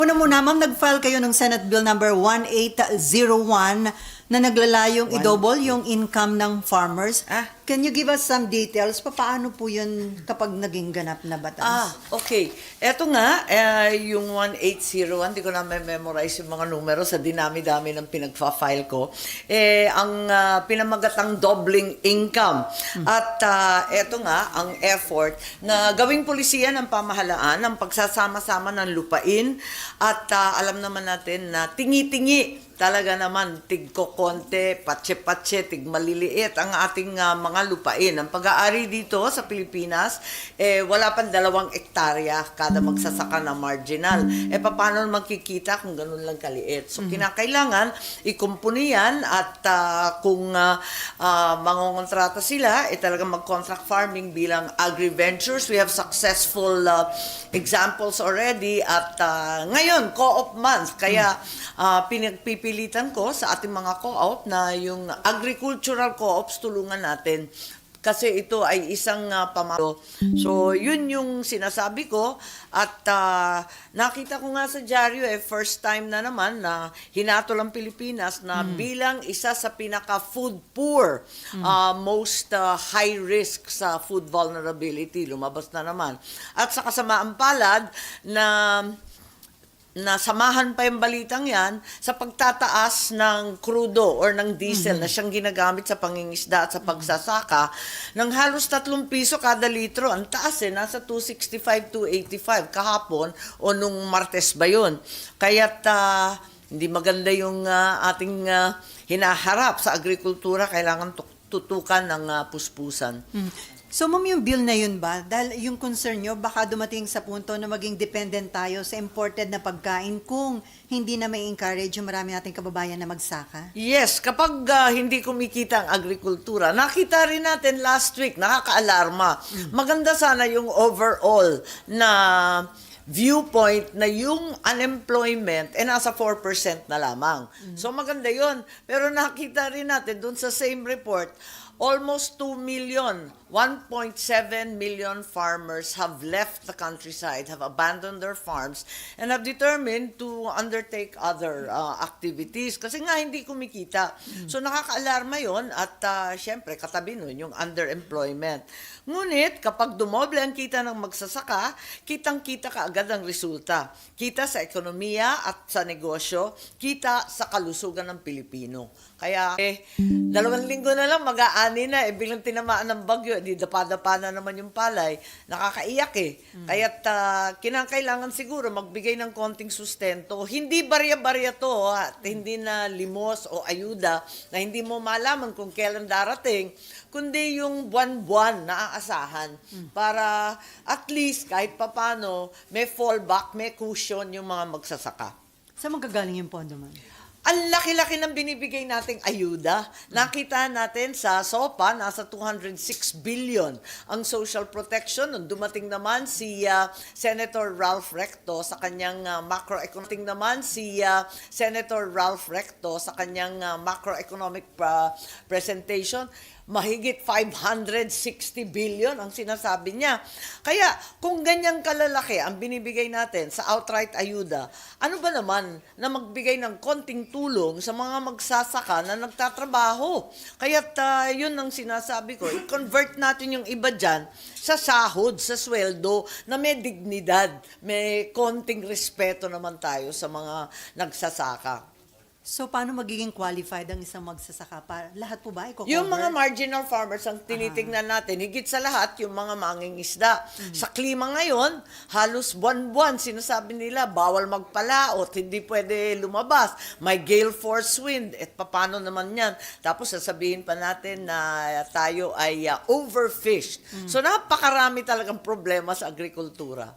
Una muna, ma'am, nag-file kayo ng Senate Bill number 1801 na naglalayong i-double yung income ng farmers. Can you give us some details? Paano po yun kapag naging ganap na batas? Okay. Eto nga, yung 1801, di ko na memorize yung mga numero sa dinami-dami ng pinagfa-file ko. Ang pinamagatang doubling income. At eto nga, ang effort na gawing pulisiya ng pamahalaan, ang pagsasama-sama ng lupain, at alam naman natin na tingi-tingi talaga naman, tig-kokonte, patse-patse, tig-maliliit ang ating mga lupain. Ang pag-aari dito sa Pilipinas, wala pang 2 hektarya kada magsasaka na marginal. Paano magkikita kung ganun lang kaliit? So, kinakailangan, ikumpuni yan at kung mangongontrata sila, talagang mag-contract farming bilang agri-ventures. We have successful examples already at ngayon, co-op month. Kaya pinagpipilitan ko sa ating mga co-op na yung agricultural co-ops tulungan natin. Kasi ito ay isang pamalo. So, yun yung sinasabi ko. At nakita ko nga sa dyaryo, first time na naman na hinatol ang Pilipinas na bilang isa sa pinaka-food poor, most high risk sa food vulnerability. Lumabas na naman. At sa kasamaang palad na samahan pa yung balitang yan sa pagtataas ng crudo or ng diesel na siyang ginagamit sa pangingisda at sa pagsasaka ng halos 3 piso kada litro. Ang taas nasa 265, 285 kahapon o nung Martes ba yun. Kaya't hindi maganda yung ating hinaharap sa agrikultura, kailangan tutukan ng puspusan. So, ma'am, yung bill na yun ba? Dahil yung concern nyo, baka dumating sa punto na maging dependent tayo sa imported na pagkain kung hindi na may encourage yung marami nating kababayan na magsaka? Yes, kapag hindi kumikita ang agrikultura, nakita rin natin last week, nakaka-alarma. Maganda sana yung overall na viewpoint na yung unemployment nasa 4% na lamang. So maganda yun. Pero nakita rin natin dun sa same report, almost 2 million, 1.7 million farmers have left the countryside, have abandoned their farms, and have determined to undertake other activities. Kasi nga hindi kumikita. So nakaka-alarma yun at syempre katabi nun yung underemployment. Ngunit kapag dumoble ang kita ng magsasaka, kitang-kita kaagad ang resulta. Kita sa ekonomiya at sa negosyo, kita sa kalusugan ng Pilipino. Kaya 2 linggo na lang mag-aani na, biglang tinamaan ng bagyo, di dapa-dapa na naman yung palay, nakakaiyak Kaya't kinakailangan siguro magbigay ng konting sustento. Hindi barya-barya to at hindi na limos o ayuda na hindi mo malaman kung kailan darating, kundi yung buwan-buwan na aasahan para at least kahit papano may fallback, may cushion yung mga magsasaka. Saan magagaling yung pondo, ma'am? Ang laki-laki ng binibigay nating ayuda. Nakita natin sa SOPA, nasa 206 billion ang social protection. Nung dumating naman si Senator Ralph Recto sa kanyang macroeconomic presentation, mahigit 560 billion ang sinasabi niya. Kaya kung ganyang kalalaki ang binibigay natin sa outright ayuda, ano ba naman na magbigay ng konting tulong sa mga magsasaka na nagtatrabaho? Kaya't yun ang sinasabi ko, i-convert natin yung iba dyan sa sahod, sa sweldo na may dignidad, may konting respeto naman tayo sa mga nagsasaka. So, paano magiging qualified ang isang magsasaka? Lahat po ba i-cover? Yung mga marginal farmers ang tinitingnan natin, higit sa lahat yung mga mangingisda. Sa klima ngayon, halos buwan-buwan, sinasabi nila, bawal magpalaot, hindi pwede lumabas, may gale force wind, paano naman yan? Tapos sasabihin pa natin na tayo ay overfished. So napakarami talagang problema sa agrikultura.